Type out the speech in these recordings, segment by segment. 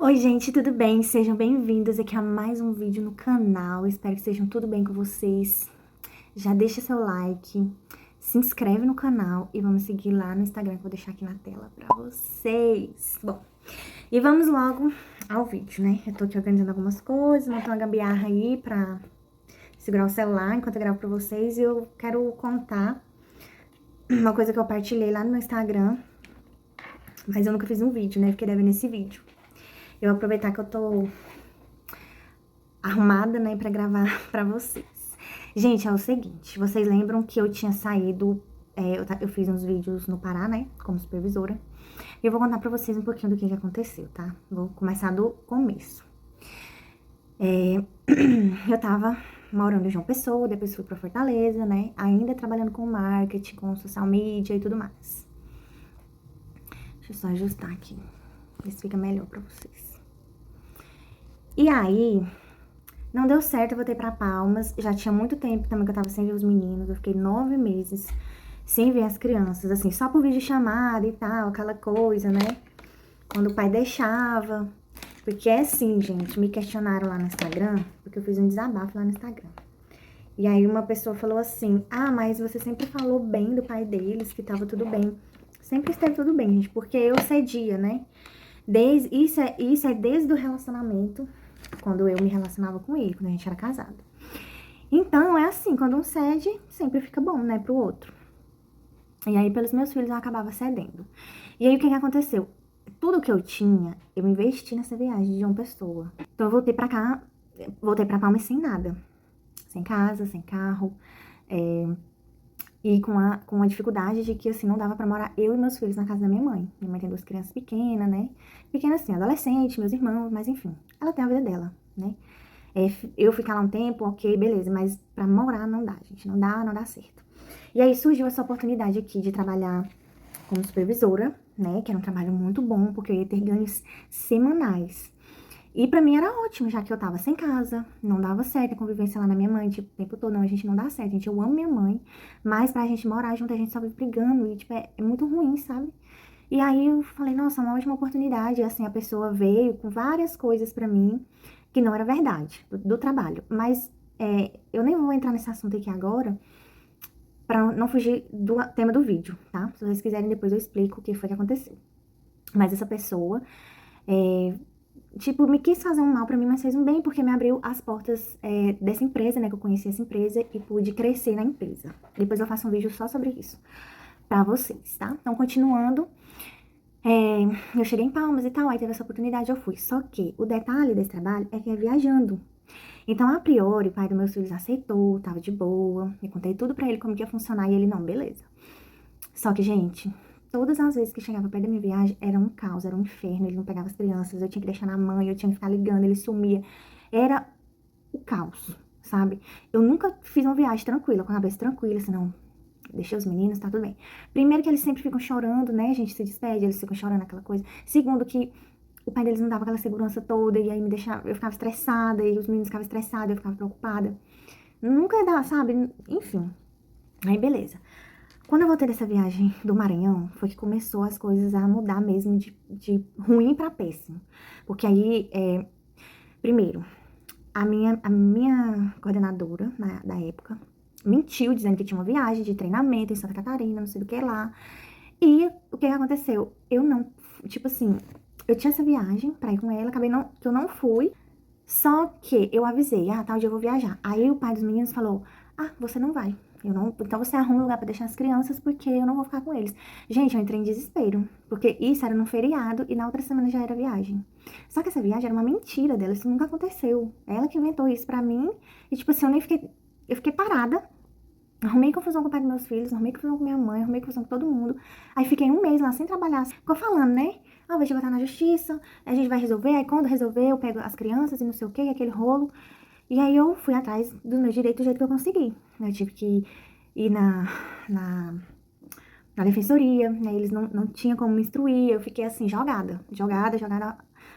Oi, gente, tudo bem? Sejam bem-vindos aqui a mais um vídeo no canal. Espero que estejam tudo bem com vocês. Já deixa seu like, se inscreve no canal e vamos seguir lá no Instagram que eu vou deixar aqui na tela pra vocês. Bom, e vamos logo ao vídeo, né? Eu tô aqui organizando algumas coisas, montando uma gambiarra aí pra segurar o celular enquanto eu gravo pra vocês. E eu quero contar uma coisa que eu partilhei lá no meu Instagram, mas eu nunca fiz um vídeo, né? Fiquei devendo esse vídeo. Eu vou aproveitar que eu tô arrumada, né, pra gravar pra vocês. Gente, é o seguinte, vocês lembram que eu tinha saído, eu fiz uns vídeos no Pará, né, como supervisora, e eu vou contar pra vocês um pouquinho do que aconteceu, tá? Vou começar do começo. Eu tava morando em João Pessoa, depois fui pra Fortaleza, né, ainda trabalhando com marketing, com social media e tudo mais. Deixa eu só ajustar aqui, ver se fica melhor pra vocês. E aí, não deu certo, eu voltei pra Palmas. Já tinha muito tempo também que eu tava sem ver os meninos. Eu fiquei 9 meses sem ver as crianças, assim, só por videochamada e tal, aquela coisa, né? Quando o pai deixava. Porque é assim, gente, me questionaram lá no Instagram, porque eu fiz um desabafo lá no Instagram. E aí uma pessoa falou assim, ah, mas você sempre falou bem do pai deles, que tava tudo bem. Sempre esteve tudo bem, gente, porque eu cedia, né? Isso é desde o relacionamento, quando eu me relacionava com ele, quando a gente era casado. Então, é assim, quando um cede, sempre fica bom, né, pro outro. E aí, pelos meus filhos, eu acabava cedendo. E aí, o que que aconteceu? Tudo que eu tinha, eu investi nessa viagem de uma pessoa. Então, eu voltei pra cá, voltei pra Palmas sem nada. Sem casa, sem carro. E com a dificuldade de que, assim, não dava pra morar eu e meus filhos na casa da minha mãe. Minha mãe tem 2 crianças pequenas, né? Pequenas assim, adolescente, meus irmãos, mas enfim. Ela tem a vida dela, né? Eu ficar lá um tempo, ok, beleza, mas pra morar não dá, gente, não dá certo. E aí surgiu essa oportunidade aqui de trabalhar como supervisora, né, que era um trabalho muito bom, porque eu ia ter ganhos semanais. E pra mim era ótimo, já que eu tava sem casa, não dava certo a convivência lá na minha mãe, tipo, o tempo todo, não, a gente não dá certo, gente, eu amo minha mãe, mas pra gente morar junto, a gente só vive brigando, e, tipo, é muito ruim, sabe? E aí eu falei, nossa, uma ótima oportunidade. E assim, a pessoa veio com várias coisas pra mim que não era verdade, do trabalho. Mas eu nem vou entrar nesse assunto aqui agora, pra não fugir do tema do vídeo, tá? Se vocês quiserem, depois eu explico o que foi que aconteceu. Mas essa pessoa, tipo, me quis fazer um mal pra mim, mas fez um bem, porque me abriu as portas dessa empresa, né? Que eu conheci essa empresa e pude crescer na empresa. Depois eu faço um vídeo só sobre isso pra vocês, tá? Então, continuando. Eu cheguei em Palmas e tal, aí teve essa oportunidade, eu fui. Só que o detalhe desse trabalho é que é viajando. Então, a priori, o pai dos meus filhos aceitou, tava de boa. Eu contei tudo pra ele como que ia funcionar e ele, não, beleza. Só que, gente, todas as vezes que chegava perto da minha viagem, era um caos, era um inferno. Ele não pegava as crianças, eu tinha que deixar na mãe, eu tinha que ficar ligando, ele sumia. Era o caos, sabe? Eu nunca fiz uma viagem tranquila, com a cabeça tranquila, assim, não, deixei os meninos, tá tudo bem. Primeiro que eles sempre ficam chorando, né? A gente se despede, eles ficam chorando aquela coisa. Segundo que o pai deles não dava aquela segurança toda, e aí me deixava, eu ficava estressada, e os meninos ficavam estressados, eu ficava preocupada. Nunca dá, sabe? Enfim. Aí, beleza. Quando eu voltei dessa viagem do Maranhão, foi que começou as coisas a mudar mesmo de ruim pra péssimo. Porque aí, primeiro, a minha coordenadora da época mentiu, dizendo que tinha uma viagem de treinamento em Santa Catarina, não sei do que lá. E o que aconteceu? Eu não, tipo assim, eu tinha essa viagem pra ir com ela, acabei não, que eu não fui. Só que eu avisei, tal dia eu vou viajar. Aí o pai dos meninos falou, você não vai. Eu não, então você arruma um lugar pra deixar as crianças, porque eu não vou ficar com eles. Gente, eu entrei em desespero, porque isso era num feriado e na outra semana já era viagem. Só que essa viagem era uma mentira dela, isso nunca aconteceu. Ela que inventou isso pra mim, e tipo assim, eu fiquei parada. Arrumei confusão com o pai dos meus filhos, arrumei confusão com minha mãe, arrumei confusão com todo mundo. Aí fiquei um mês lá sem trabalhar. Ficou falando, né? A gente vai estar na justiça, a gente vai resolver. Aí quando resolver, eu pego as crianças e não sei o que, aquele rolo. E aí eu fui atrás dos meus direitos do jeito que eu consegui. Eu tive que ir na, na defensoria, né? Eles não tinham como me instruir. Eu fiquei assim, jogada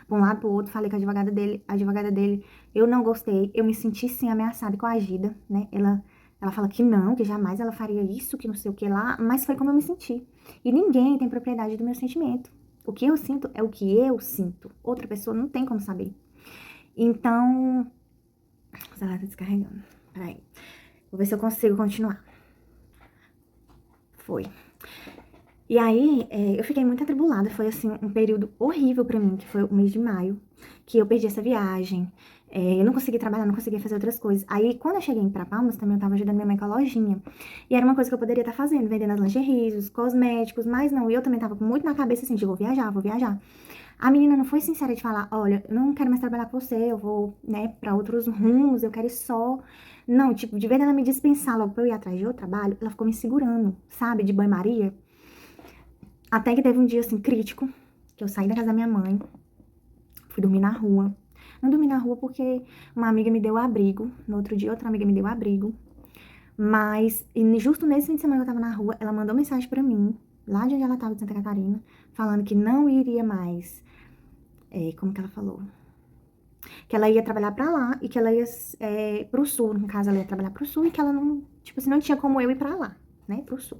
pra um lado, pro outro. Falei com a advogada dele, eu não gostei. Eu me senti, sim, ameaçada e coagida, né? Ela fala que não, que jamais ela faria isso, que não sei o que lá, mas foi como eu me senti. E ninguém tem propriedade do meu sentimento. O que eu sinto é o que eu sinto. Outra pessoa não tem como saber. Então, o celular tá descarregando. Peraí. Vou ver se eu consigo continuar. Foi. E aí, eu fiquei muito atribulada. Foi, assim, um período horrível pra mim, que foi o mês de maio, que eu perdi essa viagem. Eu não consegui trabalhar, não conseguia fazer outras coisas. Aí, quando eu cheguei pra Palmas, também eu tava ajudando minha mãe com a lojinha. E era uma coisa que eu poderia estar fazendo, vendendo as lingeries, os cosméticos, mas não. E eu também tava com muito na cabeça, assim, de vou viajar, vou viajar. A menina não foi sincera de falar, olha, eu não quero mais trabalhar com você, eu vou, né, pra outros rumos, eu quero ir só. Não, tipo, de vez ela me dispensar logo pra eu ir atrás de outro trabalho, ela ficou me segurando, sabe, de banho-maria. Até que teve um dia, assim, crítico, que eu saí da casa da minha mãe, fui dormir na rua. Não dormi na rua porque uma amiga me deu abrigo, no outro dia outra amiga me deu abrigo. Mas, e justo nesse fim de semana que eu tava na rua, ela mandou mensagem pra mim, lá de onde ela tava, de Santa Catarina, falando que não iria mais. Como que ela falou? Que ela ia trabalhar pra lá e que ela ia pro sul. No caso, ela ia trabalhar pro sul e que ela não, tipo assim, não tinha como eu ir pra lá, né, pro sul.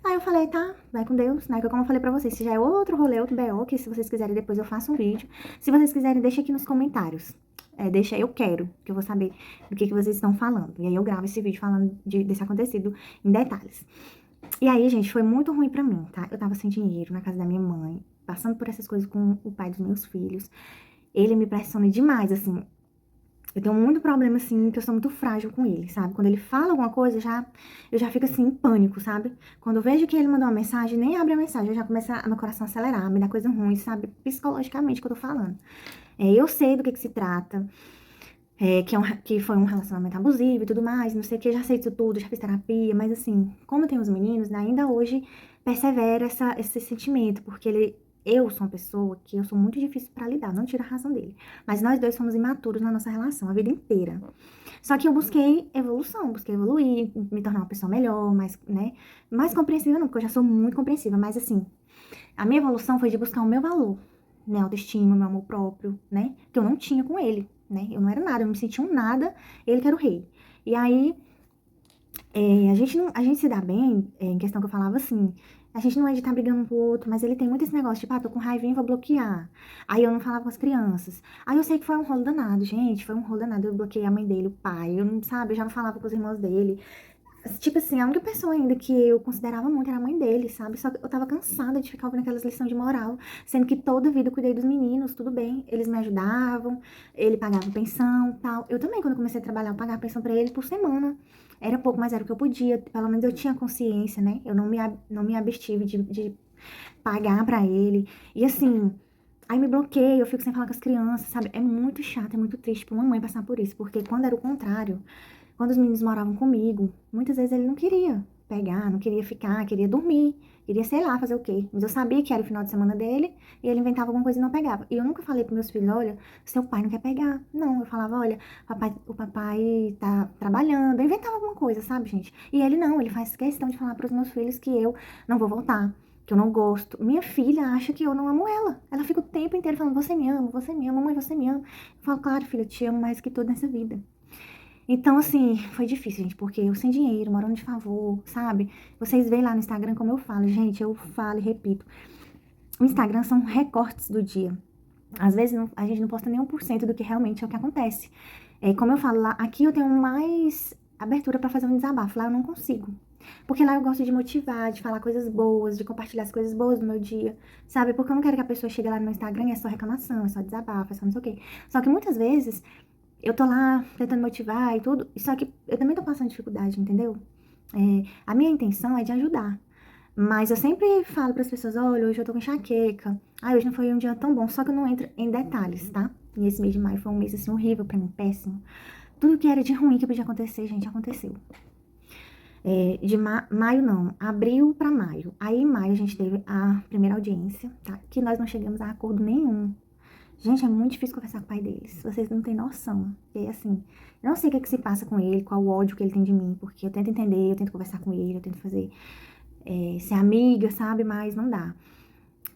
Aí eu falei, tá, vai com Deus, né? Que como eu falei pra vocês, se já é outro rolê, outro BO, que se vocês quiserem depois eu faço um vídeo. Se vocês quiserem, deixa aqui nos comentários. Deixa eu quero, que eu vou saber do que vocês estão falando. E aí eu gravo esse vídeo falando desse acontecido em detalhes. E aí, gente, foi muito ruim pra mim, tá? Eu tava sem dinheiro na casa da minha mãe, passando por essas coisas com o pai dos meus filhos. Ele me pressiona demais, assim. Eu tenho muito problema, assim, que eu sou muito frágil com ele, sabe? Quando ele fala alguma coisa, eu já fico, assim, em pânico, sabe? Quando eu vejo que ele mandou uma mensagem, nem abre a mensagem, eu já começa meu coração a acelerar, me dá coisa ruim, sabe? Psicologicamente que eu tô falando. Eu sei do que se trata, que foi um relacionamento abusivo e tudo mais, não sei o que, já sei disso tudo, já fiz terapia, mas, assim, como eu tenho os meninos, né, ainda hoje persevera esse sentimento, porque eu sou uma pessoa que eu sou muito difícil pra lidar, não tiro a razão dele. Mas nós dois somos imaturos na nossa relação, a vida inteira. Só que eu busquei evolução, busquei evoluir, me tornar uma pessoa melhor, mais, né? Mais compreensiva não, porque eu já sou muito compreensiva, mas assim, a minha evolução foi de buscar o meu valor, minha autoestima, meu amor próprio, né? Que eu não tinha com ele, né? Eu não era nada, eu não me sentia um nada, ele que era o rei. E aí, a gente se dá bem, em questão que eu falava assim, a gente não é de estar brigando um com o outro, mas ele tem muito esse negócio, tipo, tô com raivinha, vou bloquear. Aí eu não falava com as crianças. Aí eu sei que foi um rolo danado, gente, foi um rolo danado. Eu bloqueei a mãe dele, o pai, eu não, sabe, eu já não falava com os irmãos dele. Tipo assim, a única pessoa ainda que eu considerava muito era a mãe dele, sabe? Só que eu tava cansada de ficar ouvindo aquelas lições de moral, sendo que toda a vida eu cuidei dos meninos, tudo bem. Eles me ajudavam, ele pagava pensão, tal. Eu também, quando eu comecei a trabalhar, eu pagava pensão pra ele por semana. Era pouco, mas era o que eu podia. Pelo menos eu tinha consciência, né? Eu não me abstive de pagar pra ele. E assim, aí me bloqueio, eu fico sem falar com as crianças, sabe? É muito chato, é muito triste pra uma mãe passar por isso, porque quando era o contrário, quando os meninos moravam comigo, muitas vezes ele não queria pegar, não queria ficar, queria dormir, queria, sei lá, fazer o quê. Mas eu sabia que era o final de semana dele e ele inventava alguma coisa e não pegava. E eu nunca falei pros meus filhos, olha, seu pai não quer pegar. Não, eu falava, olha, o papai tá trabalhando. Eu inventava alguma coisa, sabe, gente? E ele não, ele faz questão de falar pros meus filhos que eu não vou voltar, que eu não gosto. Minha filha acha que eu não amo ela. Ela fica o tempo inteiro falando, você me ama, mãe, você me ama. Eu falo, claro, filha, eu te amo mais que tudo nessa vida. Então, assim, foi difícil, gente, porque eu sem dinheiro, morando de favor, sabe? Vocês veem lá no Instagram como eu falo, gente, eu falo e repito. O Instagram são recortes do dia. Às vezes a gente não posta nem 1% do que realmente é o que acontece. Como eu falo lá, aqui eu tenho mais abertura pra fazer um desabafo, lá eu não consigo. Porque lá eu gosto de motivar, de falar coisas boas, de compartilhar as coisas boas do meu dia, sabe? Porque eu não quero que a pessoa chegue lá no meu Instagram e é só reclamação, é só desabafo, é só não sei o quê. Só que muitas vezes eu tô lá tentando motivar e tudo, só que eu também tô passando dificuldade, entendeu? A minha intenção é de ajudar. Mas eu sempre falo para as pessoas, olha, hoje eu tô com enxaqueca. Ah, hoje não foi um dia tão bom, só que eu não entro em detalhes, tá? E esse mês de maio foi um mês, assim, horrível pra mim, péssimo. Tudo que era de ruim que podia acontecer, gente, aconteceu. Maio não, abril pra maio. Aí em maio a gente teve a primeira audiência, tá? Que nós não chegamos a acordo nenhum. Gente, é muito difícil conversar com o pai deles. Vocês não têm noção. E assim, eu não sei o que se passa com ele, qual o ódio que ele tem de mim, porque eu tento entender, eu tento conversar com ele, eu tento fazer, ser amiga, sabe? Mas não dá.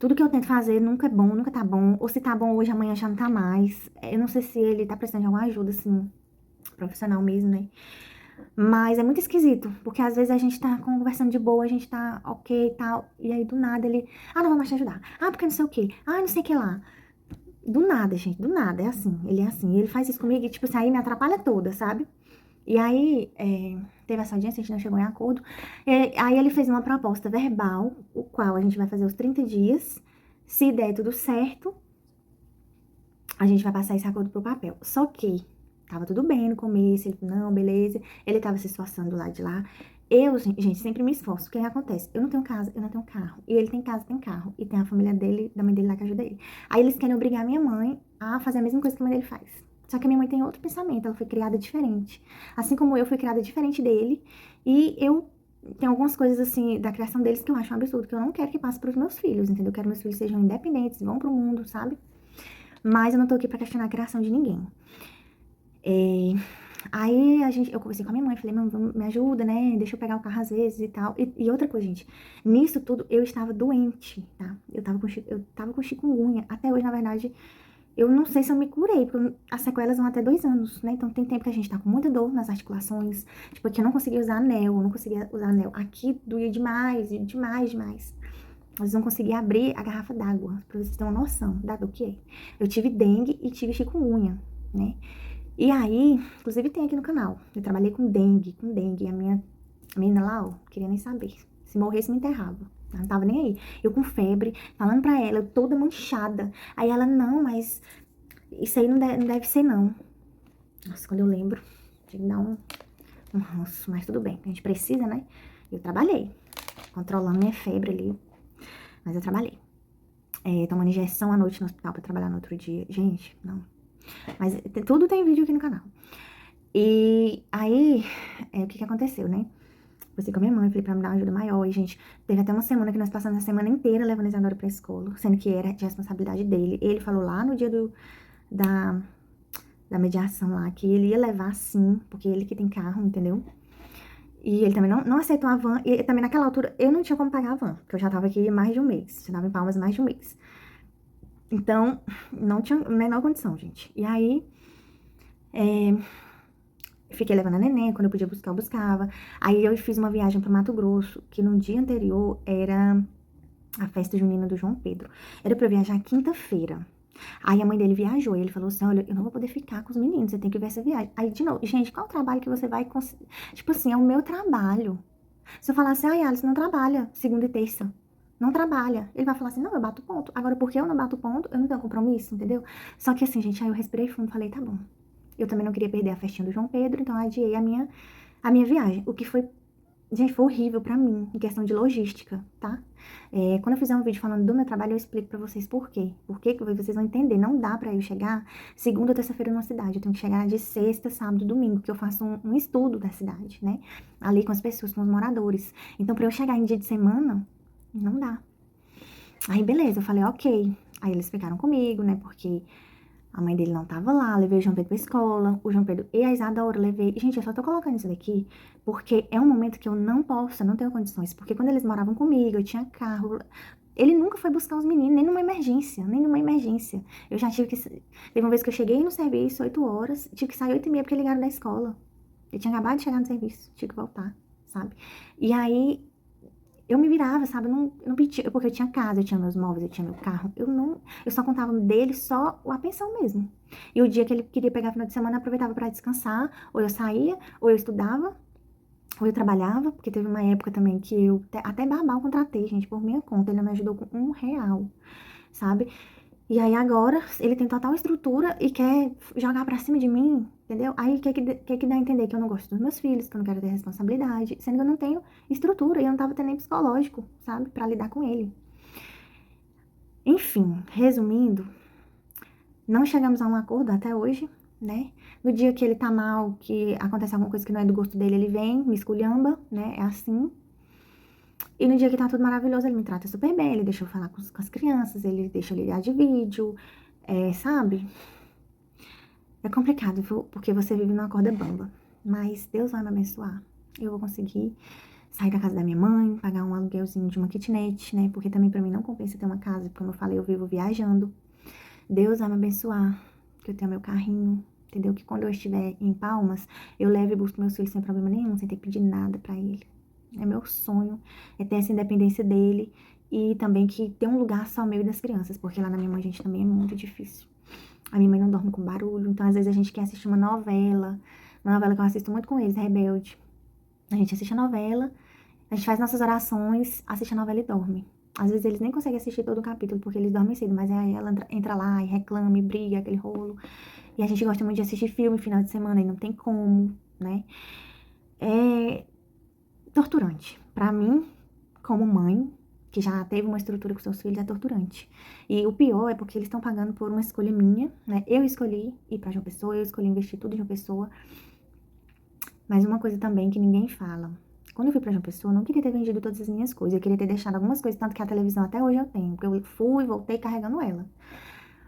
Tudo que eu tento fazer nunca é bom, nunca tá bom. Ou se tá bom hoje, amanhã já não tá mais. Eu não sei se ele tá precisando de alguma ajuda, assim, profissional mesmo, né? Mas é muito esquisito, porque às vezes a gente tá conversando de boa, a gente tá ok e tal, e aí do nada ele, ah, não vou mais te ajudar. Ah, porque não sei o quê. Ah, não sei o que lá. Do nada, gente, do nada, é assim, ele é assim. Ele faz isso comigo e, tipo assim, aí me atrapalha toda, sabe? E aí, teve essa audiência, a gente não chegou em acordo. Aí ele fez uma proposta verbal, o qual a gente vai fazer os 30 dias. Se der tudo certo, a gente vai passar esse acordo pro papel. Só que tava tudo bem no começo, ele, não, beleza. Ele tava se esforçando do lado de lá. Eu, gente, sempre me esforço. O que acontece? Eu não tenho casa, eu não tenho carro. E ele tem casa, tem carro. E tem a família dele, da mãe dele lá que ajuda ele. Aí eles querem obrigar a minha mãe a fazer a mesma coisa que a mãe dele faz. Só que a minha mãe tem outro pensamento, ela foi criada diferente. Assim como eu fui criada diferente dele. E eu tenho algumas coisas, assim, da criação deles que eu acho um absurdo, que eu não quero que passe pros meus filhos, entendeu? Eu quero que meus filhos sejam independentes, vão pro mundo, sabe? Mas eu não tô aqui pra questionar a criação de ninguém. Aí eu conversei com a minha mãe, falei, mãe, me ajuda, né? Deixa eu pegar o carro às vezes e tal. E outra coisa, gente, nisso tudo eu estava doente, tá? Eu tava com chikungunya. Até hoje, na verdade, eu não sei se eu me curei, porque as sequelas vão até 2 anos, né? Então tem tempo que a gente tá com muita dor nas articulações. Tipo, aqui eu não conseguia usar anel, eu não conseguia usar anel. Aqui doía demais, demais, demais. Mas não conseguia abrir a garrafa d'água, pra vocês terem uma noção da do que é. Eu tive dengue e tive chikungunya, né? E aí, inclusive tem aqui no canal, eu trabalhei com dengue, A minha menina lá, ó, queria nem saber. Se morresse, me enterrava. Ela não tava nem aí. Eu com febre, falando pra ela, eu toda manchada. Aí ela, não, mas isso aí não deve ser, não. Nossa, quando eu lembro, tinha que dar um ranço, mas tudo bem, a gente precisa, né? Eu trabalhei, controlando minha febre ali, mas eu trabalhei. Tomando injeção à noite no hospital pra trabalhar no outro dia. Gente, não. Mas tudo tem vídeo aqui no canal. E aí, o que aconteceu, né? Conversei com a minha mãe, falei pra me dar uma ajuda maior. E, gente, teve até uma semana que nós passamos a semana inteira levando a Isadora pra escola, sendo que era de responsabilidade dele. Ele falou lá no dia da, da mediação lá que ele ia levar sim, porque ele que tem carro, entendeu? E ele também não aceitou a van. E também naquela altura eu não tinha como pagar a van, porque eu já tava aqui mais de um mês. Já tava em Palmas mais de um mês. Então, não tinha a menor condição, gente. E aí, fiquei levando a neném, quando eu podia buscar, eu buscava. Aí eu fiz uma viagem pro Mato Grosso, que no dia anterior era a festa junina do João Pedro. Era pra eu viajar quinta-feira. Aí a mãe dele viajou e ele falou assim, olha, eu não vou poder ficar com os meninos, você tem que ver essa viagem. Aí, de novo, gente, qual o trabalho que você vai conseguir? Tipo assim, é o meu trabalho. Se eu falar assim, ai, Alice, não trabalha segunda e terça. Não trabalha. Ele vai falar assim, não, eu bato ponto. Agora, porque eu não bato ponto, eu não tenho compromisso, entendeu? Só que assim, gente, aí eu respirei fundo e falei, tá bom. Eu também não queria perder a festinha do João Pedro, então eu adiei a minha viagem. O que foi, gente, foi horrível pra mim, em questão de logística, tá? Quando eu fizer um vídeo falando do meu trabalho, eu explico pra vocês por quê. Por quê que vocês vão entender. Não dá pra eu chegar segunda ou terça-feira numa cidade. Eu tenho que chegar de sexta, sábado, domingo, que eu faço um estudo da cidade, né? Ali com as pessoas, com os moradores. Então, pra eu chegar em dia de semana, não dá. Aí, beleza, eu falei, ok. Aí eles ficaram comigo, né? Porque a mãe dele não tava lá, levei o João Pedro pra escola, o João Pedro e a Isadora levei. Gente, eu só tô colocando isso daqui porque é um momento que eu não posso, eu não tenho condições. Porque quando eles moravam comigo, eu tinha carro. Ele nunca foi buscar os meninos, nem numa emergência, nem numa emergência. Eu já tive que. Teve uma vez que eu cheguei no serviço, 8 horas, tive que sair 8h30 porque ligaram da escola. Eu tinha acabado de chegar no serviço, tive que voltar, sabe? E aí eu me virava, sabe? Eu não pedia, porque eu tinha casa, eu tinha meus móveis, eu tinha meu carro. Eu só contava dele só a pensão mesmo. E o dia que ele queria pegar final de semana, eu aproveitava para descansar. Ou eu saía, ou eu estudava, ou eu trabalhava, porque teve uma época também que eu até babá eu contratei, gente, por minha conta. Ele não me ajudou com R$ 1, sabe? E aí agora ele tem total estrutura e quer jogar pra cima de mim, entendeu? Aí quer que dá a entender que eu não gosto dos meus filhos, que eu não quero ter responsabilidade, sendo que eu não tenho estrutura e eu não tava tendo nem psicológico, sabe? Pra lidar com ele. Enfim, resumindo, não chegamos a um acordo até hoje, né? No dia que ele tá mal, que acontece alguma coisa que não é do gosto dele, ele vem, me esculhamba, né? É assim. E no dia que tá tudo maravilhoso, ele me trata super bem, ele deixa eu falar com as crianças, ele deixa eu ligar de vídeo, sabe? É complicado, viu? Porque você vive numa corda bamba. Mas Deus vai me abençoar. Eu vou conseguir sair da casa da minha mãe, pagar um aluguelzinho de uma kitnet, né? Porque também pra mim não compensa ter uma casa, como eu falei, eu vivo viajando. Deus vai me abençoar, que eu tenho meu carrinho, entendeu? Que quando eu estiver em Palmas, eu levo e busco meus filhos sem problema nenhum, sem ter que pedir nada pra ele. É meu sonho, é ter essa independência dele e também que ter um lugar só meu e das crianças, porque lá na minha mãe, gente, também é muito difícil. A minha mãe não dorme com barulho, então às vezes a gente quer assistir uma novela que eu assisto muito com eles, Rebelde. A gente assiste a novela, a gente faz nossas orações, assiste a novela e dorme. Às vezes eles nem conseguem assistir todo o capítulo, porque eles dormem cedo, mas aí ela entra lá e reclama e briga, aquele rolo. E a gente gosta muito de assistir filme final de semana, e não tem como, né? É torturante. Pra mim, como mãe, que já teve uma estrutura com seus filhos, é torturante. E o pior é porque eles estão pagando por uma escolha minha, né? Eu escolhi ir pra João Pessoa, eu escolhi investir tudo em João Pessoa. Mas uma coisa também que ninguém fala. Quando eu fui pra João Pessoa, eu não queria ter vendido todas as minhas coisas. Eu queria ter deixado algumas coisas, tanto que a televisão até hoje eu tenho. Porque eu fui e voltei carregando ela.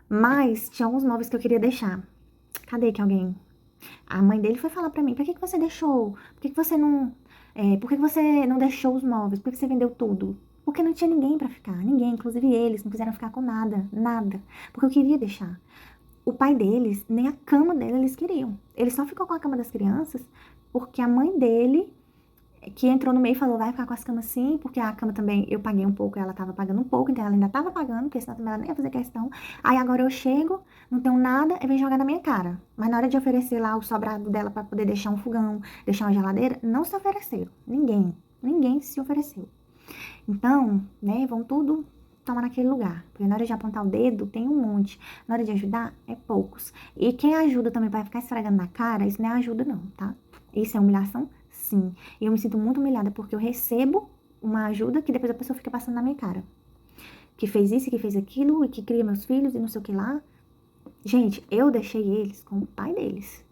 Mas tinha alguns móveis que eu queria deixar. Cadê que alguém... A mãe dele foi falar pra mim, por que você deixou? Por que você não... por que você não deixou os móveis? Por que você vendeu tudo? Porque não tinha ninguém pra ficar. Ninguém, inclusive eles, não quiseram ficar com nada. Nada. Porque eu queria deixar. O pai deles, nem a cama dele eles queriam. Ele só ficou com a cama das crianças porque a mãe dele, que entrou no meio e falou, vai ficar com as camas sim, porque a cama também eu paguei um pouco, ela tava pagando um pouco, então ela ainda tava pagando, porque senão também ela nem ia fazer questão. Aí agora eu chego, não tenho nada, e vem jogar na minha cara. Mas na hora de oferecer lá o sobrado dela pra poder deixar um fogão, deixar uma geladeira, não se ofereceram. Ninguém se ofereceu. Então, né, vão tudo tomar naquele lugar. Porque na hora de apontar o dedo, tem um monte. Na hora de ajudar, é poucos. E quem ajuda também vai ficar esfregando na cara, isso não é ajuda não, tá? Isso é humilhação? Sim. E eu me sinto muito humilhada porque eu recebo uma ajuda que depois a pessoa fica passando na minha cara. Que fez isso, que fez aquilo, e que cria meus filhos e não sei o que lá. Gente, eu deixei eles com o pai deles.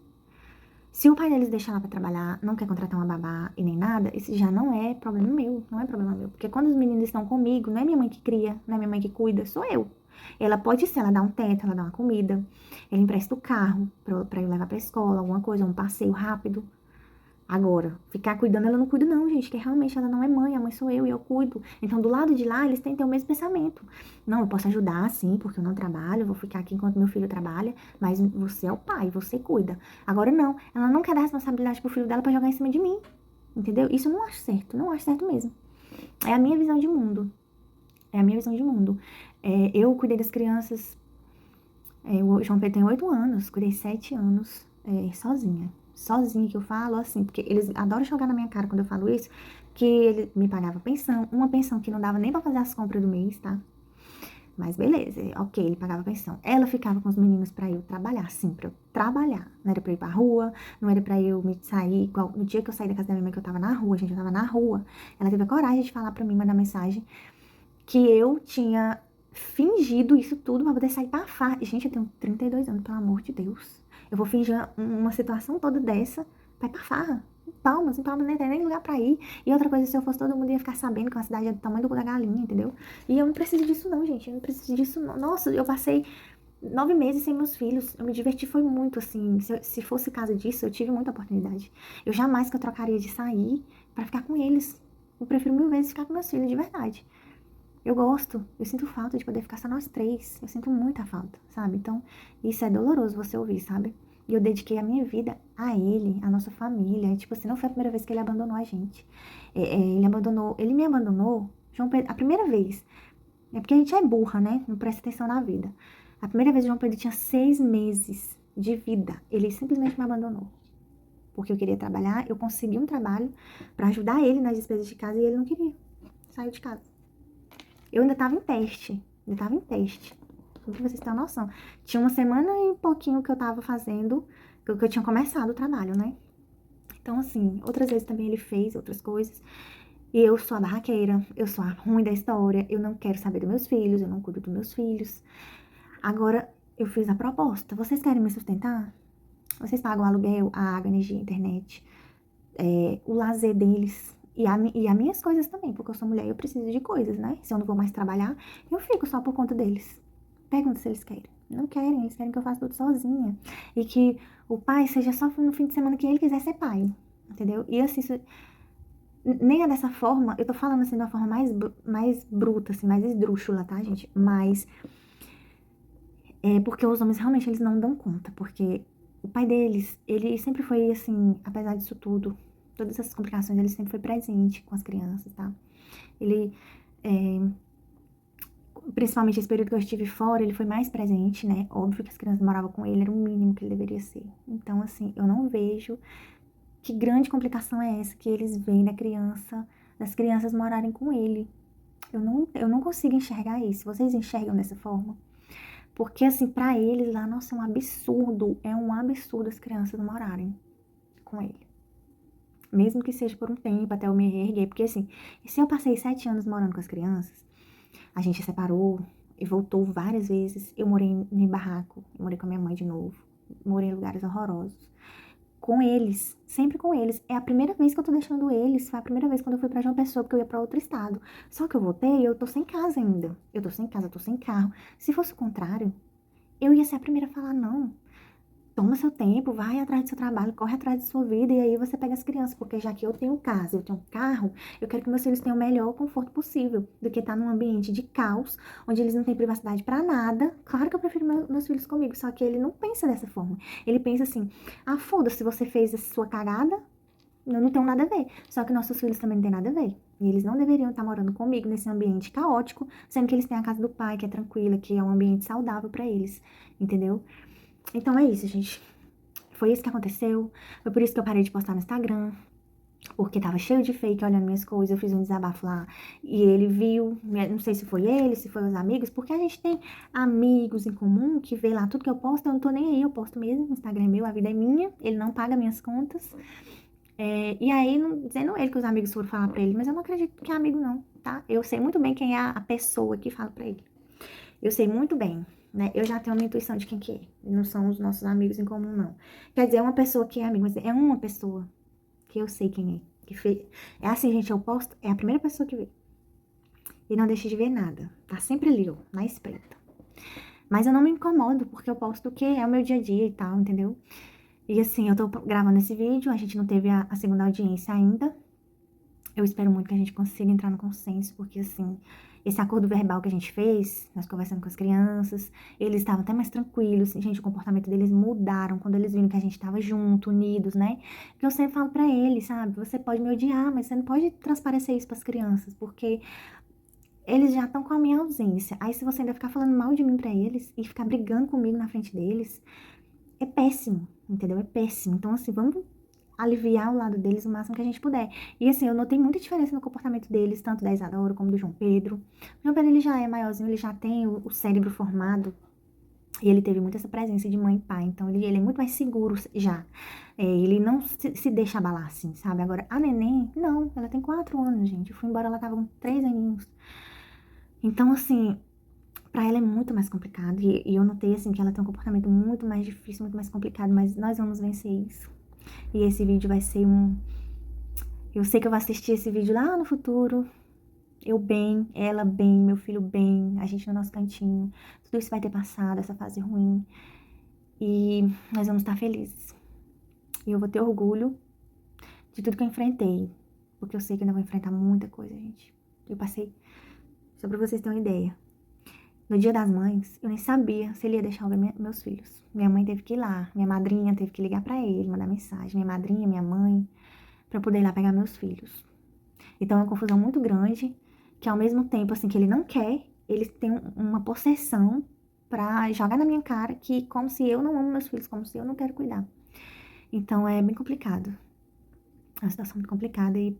Se o pai deles deixar lá pra trabalhar, não quer contratar uma babá e nem nada, isso já não é problema meu, não é problema meu. Porque quando os meninos estão comigo, não é minha mãe que cria, não é minha mãe que cuida, sou eu. Ela pode ser, ela dá um teto, ela dá uma comida, ela empresta o carro pra eu levar pra escola, alguma coisa, um passeio rápido. Agora, ficar cuidando, ela não cuida não, gente, que realmente ela não é mãe, a mãe sou eu e eu cuido. Então, do lado de lá, eles têm que ter o mesmo pensamento. Não, eu posso ajudar, sim, porque eu não trabalho, eu vou ficar aqui enquanto meu filho trabalha, mas você é o pai, você cuida. Agora, não, ela não quer dar responsabilidade pro filho dela pra jogar em cima de mim, entendeu? Isso eu não acho certo, não acho certo mesmo. É a minha visão de mundo, é a minha visão de mundo. Eu cuidei das crianças, o João Pedro tem 8 anos, cuidei 7 anos sozinha. Sozinha que eu falo, assim, porque eles adoram jogar na minha cara quando eu falo isso, que ele me pagava pensão, uma pensão que não dava nem pra fazer as compras do mês, tá? Mas beleza, ok, ele pagava pensão. Ela ficava com os meninos pra eu trabalhar, sim, pra eu trabalhar. Não era pra eu ir pra rua, não era pra eu me sair, igual no dia que eu saí da casa da minha mãe, que eu tava na rua, gente, eu tava na rua. Ela teve a coragem de falar pra mim, mandar mensagem, que eu tinha fingido isso tudo pra poder sair pra farra. Gente, eu tenho 32 anos, pelo amor de Deus. Eu vou fingir uma situação toda dessa pra ir pra farra. Em Palmas nem tem nem lugar pra ir. E outra coisa, se eu fosse, todo mundo ia ficar sabendo que a cidade é do tamanho do cu da galinha, entendeu? E eu não preciso disso não, gente. Eu não preciso disso não. Nossa, eu passei 9 meses sem meus filhos. Eu me diverti, foi muito, assim. Se fosse caso disso, eu tive muita oportunidade. Eu jamais que eu trocaria de sair pra ficar com eles. Eu prefiro 1000 vezes ficar com meus filhos, de verdade. Eu gosto, eu sinto falta de poder ficar só nós três. Eu sinto muita falta, sabe? Então, isso é doloroso você ouvir, sabe? E eu dediquei a minha vida a ele, a nossa família. Tipo assim, não foi a primeira vez que ele abandonou a gente. Ele me abandonou, João Pedro, a primeira vez. É porque a gente é burra, né? Não presta atenção na vida. A primeira vez, João Pedro tinha 6 meses de vida. Ele simplesmente me abandonou. Porque eu queria trabalhar, eu consegui um trabalho pra ajudar ele nas despesas de casa e ele não queria. Saiu de casa. Eu ainda tava em teste. Pra vocês terem uma noção. Tinha uma semana e pouquinho que eu tava fazendo, que eu tinha começado o trabalho, né? Então, assim, outras vezes também ele fez outras coisas. E eu sou a barraqueira, eu sou a ruim da história, eu não quero saber dos meus filhos, eu não cuido dos meus filhos. Agora, eu fiz a proposta. Vocês querem me sustentar? Vocês pagam aluguel, a água, a energia, a internet, o lazer deles. E as minhas coisas também, porque eu sou mulher e eu preciso de coisas, né? Se eu não vou mais trabalhar, eu fico só por conta deles. Pergunta se eles querem. Não querem, eles querem que eu faça tudo sozinha. E que o pai seja só no fim de semana que ele quiser ser pai. Entendeu? E assim, nem é dessa forma, eu tô falando assim de uma forma mais bruta, assim, mais esdrúxula, tá, gente? Mas porque os homens realmente eles não dão conta, porque o pai deles, ele sempre foi assim, apesar disso tudo, todas essas complicações, ele sempre foi presente com as crianças, tá? Ele, é, principalmente esse período que eu estive fora, ele foi mais presente, né? Óbvio que as crianças moravam com ele, era o mínimo que ele deveria ser. Então, assim, eu não vejo que grande complicação é essa que eles veem das crianças morarem com ele. Eu não consigo enxergar isso. Vocês enxergam dessa forma? Porque, assim, pra eles lá, nossa, é um absurdo as crianças morarem com ele. Mesmo que seja por um tempo, até eu me reerguer. Porque, assim, se eu passei 7 anos morando com as crianças, a gente separou e voltou várias vezes. Eu morei em barraco, eu morei com a minha mãe de novo. Morei em lugares horrorosos. Com eles, sempre com eles. É a primeira vez que eu tô deixando eles. Foi a primeira vez quando eu fui pra João Pessoa, porque eu ia pra outro estado. Só que eu voltei e eu tô sem casa ainda. Eu tô sem casa, eu tô sem carro. Se fosse o contrário, eu ia ser a primeira a falar, não. Toma seu tempo, vai atrás do seu trabalho, corre atrás de sua vida e aí você pega as crianças, porque já que eu tenho casa, eu tenho um carro, eu quero que meus filhos tenham o melhor conforto possível do que estar num ambiente de caos, onde eles não têm privacidade pra nada. Claro que eu prefiro meus filhos comigo, só que ele não pensa dessa forma. Ele pensa assim: ah, foda-se, você fez a sua cagada, eu não tenho nada a ver. Só que nossos filhos também não têm nada a ver. E eles não deveriam estar morando comigo nesse ambiente caótico, sendo que eles têm a casa do pai, que é tranquila, que é um ambiente saudável pra eles, entendeu? Então é isso, gente. Foi isso que aconteceu. Foi por isso que eu parei de postar no Instagram. Porque tava cheio de fake olhando minhas coisas. Eu fiz um desabafo lá e ele viu. Não sei se foi ele, se foi os amigos. Porque a gente tem amigos em comum que vê lá tudo que eu posto. Eu não tô nem aí, eu posto mesmo. O Instagram é meu, a vida é minha. Ele não paga minhas contas. E aí, dizendo ele que os amigos foram falar pra ele. Mas eu não acredito que é amigo, não, tá? Eu sei muito bem quem é a pessoa que fala pra ele. Eu sei muito bem, né? Eu já tenho uma intuição de quem que é. Não são os nossos amigos em comum, não. Quer dizer, é uma pessoa que é amigo, mas é uma pessoa que eu sei quem é. Que fez. É assim, gente, eu posto, é a primeira pessoa que vê. E não deixa de ver nada. Tá sempre ali, ó, na espreita. Mas eu não me incomodo, porque eu posto o que é o meu dia a dia e tal, entendeu? E assim, eu tô gravando esse vídeo, a gente não teve a segunda audiência ainda. Eu espero muito que a gente consiga entrar no consenso, porque assim, esse acordo verbal que a gente fez, nós conversando com as crianças, eles estavam até mais tranquilos, gente, o comportamento deles mudaram quando eles viram que a gente estava junto, unidos, né? Porque eu sempre falo pra eles, sabe, você pode me odiar, mas você não pode transparecer isso pras crianças, porque eles já estão com a minha ausência. Aí se você ainda ficar falando mal de mim pra eles e ficar brigando comigo na frente deles, é péssimo, entendeu? É péssimo. Então assim, vamos aliviar o lado deles o máximo que a gente puder. E assim, eu notei muita diferença no comportamento deles, tanto da Isadora como do João Pedro. O João Pedro, ele já é maiorzinho, ele já tem o cérebro formado. E ele teve muito essa presença de mãe e pai. Então, ele é muito mais seguro já. Ele não se deixa abalar assim, sabe? Agora, a neném, não. Ela tem 4 anos, gente. Eu fui embora, ela tava com 3 aninhos. Então, assim, pra ela é muito mais complicado. E eu notei, assim, que ela tem um comportamento muito mais difícil, muito mais complicado. Mas nós vamos vencer isso. E esse vídeo vai ser Eu sei que eu vou assistir esse vídeo lá no futuro. Eu bem, ela bem, meu filho bem, a gente no nosso cantinho. Tudo isso vai ter passado, essa fase ruim. E nós vamos estar felizes. E eu vou ter orgulho de tudo que eu enfrentei. Porque eu sei que eu ainda vou enfrentar muita coisa, gente. Eu passei, só pra vocês terem uma ideia. No Dia das Mães, eu nem sabia se ele ia deixar eu ver meus filhos. Minha mãe teve que ir lá, minha madrinha teve que ligar pra ele, mandar mensagem. Minha madrinha, minha mãe, pra eu poder ir lá pegar meus filhos. Então é uma confusão muito grande, que ao mesmo tempo, assim, que ele não quer, ele tem uma possessão pra jogar na minha cara que como se eu não amo meus filhos, como se eu não quero cuidar. Então é bem complicado. É uma situação muito complicada e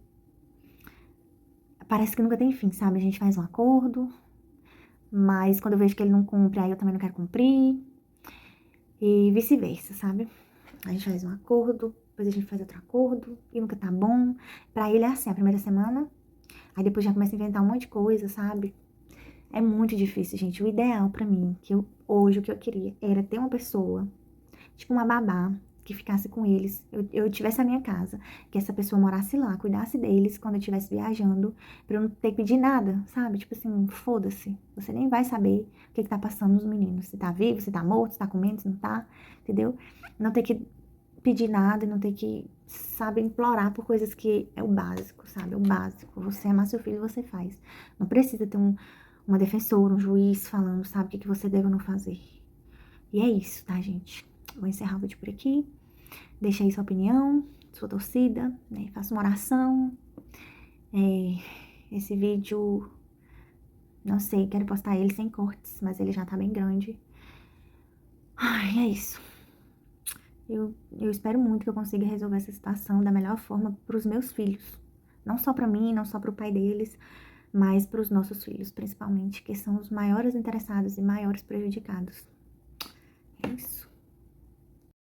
parece que nunca tem fim, sabe? A gente faz um acordo, mas quando eu vejo que ele não cumpre, aí eu também não quero cumprir. E vice-versa, sabe? A gente faz um acordo, depois a gente faz outro acordo, e nunca tá bom. Pra ele é assim, a primeira semana, aí depois já começa a inventar um monte de coisa, sabe? É muito difícil, gente. O ideal pra mim, hoje o que eu queria, era ter uma pessoa, tipo uma babá, que ficasse com eles. Eu tivesse a minha casa, que essa pessoa morasse lá, cuidasse deles quando eu estivesse viajando, pra eu não ter que pedir nada, sabe? Tipo assim, foda-se. Você nem vai saber o que tá passando nos meninos. Se tá vivo, se tá morto, se tá comendo, se não tá, entendeu? Não ter que pedir nada, não ter que, sabe, implorar por coisas que é o básico, sabe? É o básico. Você amar seu filho, você faz. Não precisa ter uma defensora, um juiz falando, sabe, o que você deve ou não fazer. E é isso, tá, gente? vou encerrar o vídeo por aqui. Deixa aí sua opinião, sua torcida, né? Faça uma oração. Esse vídeo, não sei, quero postar ele sem cortes, mas ele já tá bem grande. Ai, é isso. Eu espero muito que eu consiga resolver essa situação da melhor forma pros meus filhos. Não só pra mim, não só pro pai deles, mas pros nossos filhos, principalmente, que são os maiores interessados e maiores prejudicados. É isso.